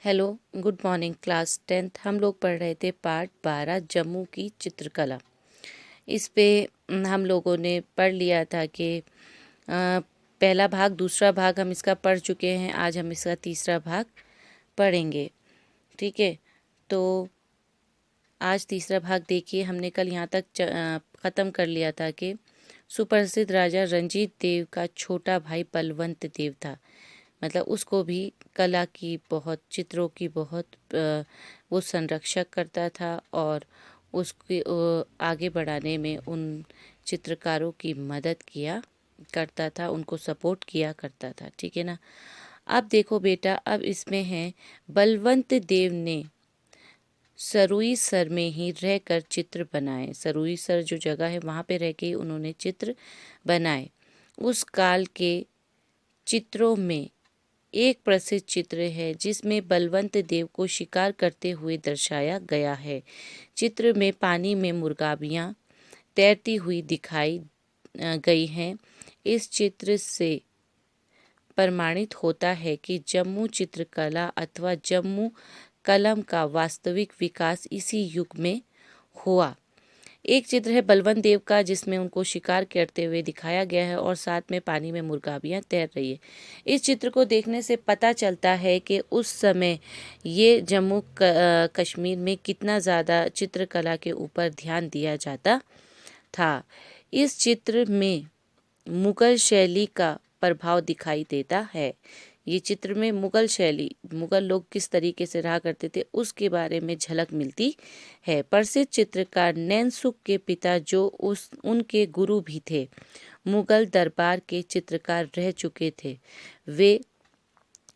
Hello, good morning class 10th। हम लोग पढ़ रहे थे पार्ट 12 जम्मू की चित्रकला। इस पे हम लोगों ने पढ़ लिया था कि पहला भाग दूसरा भाग हम इसका पढ़ चुके हैं। आज हम इसका तीसरा भाग पढ़ेंगे। ठीक है, तो आज तीसरा भाग देखिए। हमने कल यहाँ तक ख़त्म कर लिया था कि सुप्रसिद्ध राजा रंजीत देव का छोटा भाई बलवंत देव था। मतलब उसको भी कला की बहुत, चित्रों की बहुत वो संरक्षक करता था और उसके आगे बढ़ाने में उन चित्रकारों की मदद किया करता था, उनको सपोर्ट किया करता था। ठीक है ना। अब देखो बेटा, अब इसमें है बलवंत देव ने सरुई सर में ही रहकर चित्र बनाए। सरुई सर जो जगह है वहाँ पे रह के ही उन्होंने चित्र बनाए। उस काल के चित्रों में एक प्रसिद्ध चित्र है जिसमें बलवंत देव को शिकार करते हुए दर्शाया गया है। चित्र में पानी में मुर्गाबियाँ तैरती हुई दिखाई गई हैं। इस चित्र से प्रमाणित होता है कि जम्मू चित्रकला अथवा जम्मू कलम का वास्तविक विकास इसी युग में हुआ। एक चित्र है बलवंत देव का जिसमें उनको शिकार करते हुए दिखाया गया है और साथ में पानी में मुर्गाबियाँ तैर रही है। इस चित्र को देखने से पता चलता है कि उस समय ये जम्मू कश्मीर में कितना ज़्यादा चित्रकला के ऊपर ध्यान दिया जाता था। इस चित्र में मुगल शैली का प्रभाव दिखाई देता है। ये चित्र में मुगल शैली, मुगल लोग किस तरीके से रहा करते थे उसके बारे में झलक मिलती है। प्रसिद्ध चित्रकार नैनसुख के पिता जो उनके गुरु भी थे, मुगल दरबार के चित्रकार रह चुके थे। वे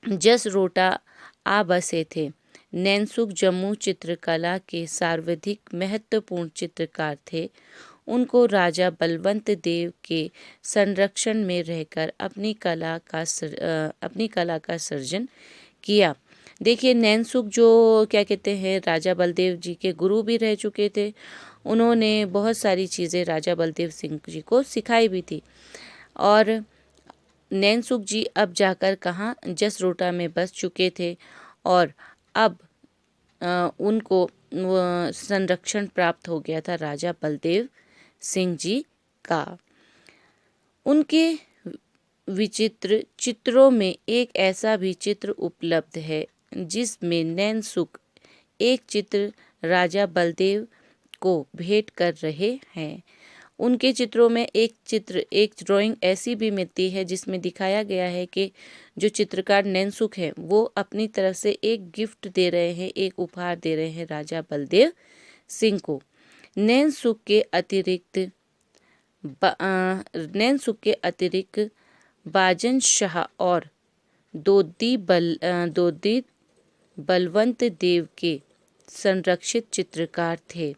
जसरोटा आ बसे थे। नैनसुख जम्मू चित्रकला के सर्वाधिक महत्वपूर्ण चित्रकार थे। उनको राजा बलवंत देव के संरक्षण में रहकर अपनी कला का सर्जन किया। देखिए, नैनसुख जो क्या कहते हैं, राजा बलदेव जी के गुरु भी रह चुके थे। उन्होंने बहुत सारी चीज़ें राजा बलदेव सिंह जी को सिखाई भी थी। और नैनसुख जी अब जाकर कहाँ, जसरोटा में बस चुके थे और अब उनको संरक्षण प्राप्त हो गया था राजा बलदेव सिंह जी का। उनके विचित्र चित्रों में एक ऐसा भी चित्र उपलब्ध है जिसमें नैनसुख एक चित्र राजा बलदेव को भेंट कर रहे हैं। उनके चित्रों में एक ड्राइंग ऐसी भी मिलती है जिसमें दिखाया गया है कि जो चित्रकार नैनसुख है वो अपनी तरफ से एक गिफ्ट दे रहे हैं, एक उपहार दे रहे हैं राजा बलदेव सिंह को। नैनसुख के अतिरिक्त बाजन शाह और दोदी बलवंत देव के संरक्षित चित्रकार थे।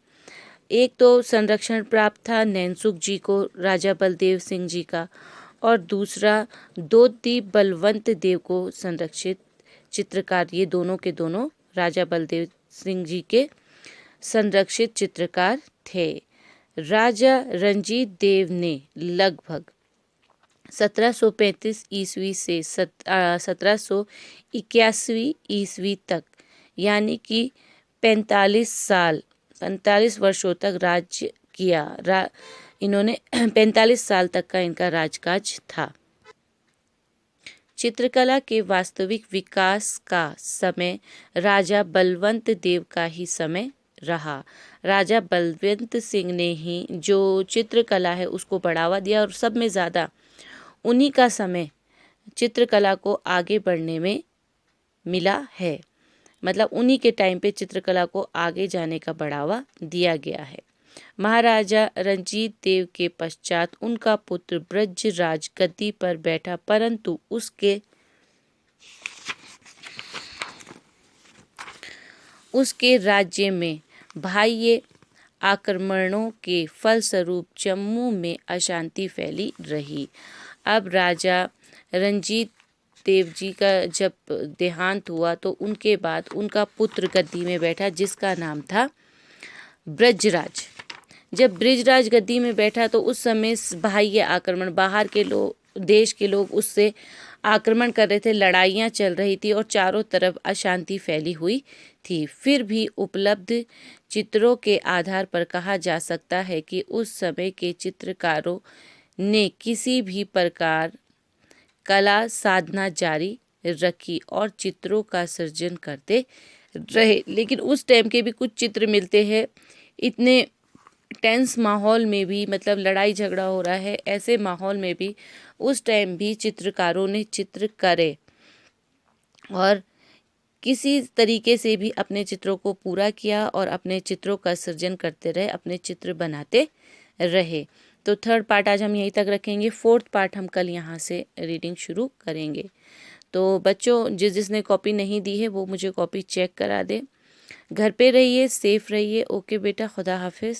एक तो संरक्षण प्राप्त था नैनसुख जी को राजा बलदेव सिंह जी का, और दूसरा दोदी बलवंत देव को संरक्षित चित्रकार। ये दोनों के दोनों राजा बलदेव सिंह जी के संरक्षित चित्रकार थे। राजा रंजीत देव ने लगभग 1735 ईस्वी से 1781 ईस्वी तक, यानी कि 45 वर्षों तक राज्य किया। इन्होंने 45 साल तक का इनका राजकाज था। चित्रकला के वास्तविक विकास का समय राजा बलवंत देव का ही समय रहा। राजा बलवंत सिंह ने ही जो चित्रकला है उसको बढ़ावा दिया और सब में ज़्यादा उन्हीं का समय चित्रकला को आगे बढ़ने में मिला है। मतलब उन्हीं के टाइम पे चित्रकला को आगे जाने का बढ़ावा दिया गया है। महाराजा रंजीत देव के पश्चात उनका पुत्र ब्रजराज गद्दी पर बैठा, परंतु उसके राज्य में बाह्य आक्रमणों के फलस्वरूप जम्मू में अशांति फैली रही। अब राजा रंजीत देव जी का जब देहांत हुआ तो उनके बाद उनका पुत्र गद्दी में बैठा जिसका नाम था ब्रजराज। जब ब्रजराज गद्दी में बैठा तो उस समय बाह्य आक्रमण, बाहर के लोग, देश के लोग उससे आक्रमण कर रहे थे, लड़ाइयाँ चल रही थी और चारों तरफ अशांति फैली हुई थी। फिर भी उपलब्ध चित्रों के आधार पर कहा जा सकता है कि उस समय के चित्रकारों ने किसी भी प्रकार कला साधना जारी रखी और चित्रों का सृजन करते रहे। लेकिन उस टाइम के भी कुछ चित्र मिलते हैं, इतने टेंस माहौल में भी, मतलब लड़ाई झगड़ा हो रहा है, ऐसे माहौल में भी उस टाइम भी चित्रकारों ने चित्र करे और किसी तरीके से भी अपने चित्रों को पूरा किया और अपने चित्रों का सृजन करते रहे, अपने चित्र बनाते रहे। तो थर्ड पार्ट आज हम यहीं तक रखेंगे, फोर्थ पार्ट हम कल यहाँ से रीडिंग शुरू करेंगे। तो बच्चों, जिसने कॉपी नहीं दी है वो मुझे कॉपी चेक करा दे। घर पे रहिए, सेफ रहिए। ओके बेटा, खुदा हाफिज़।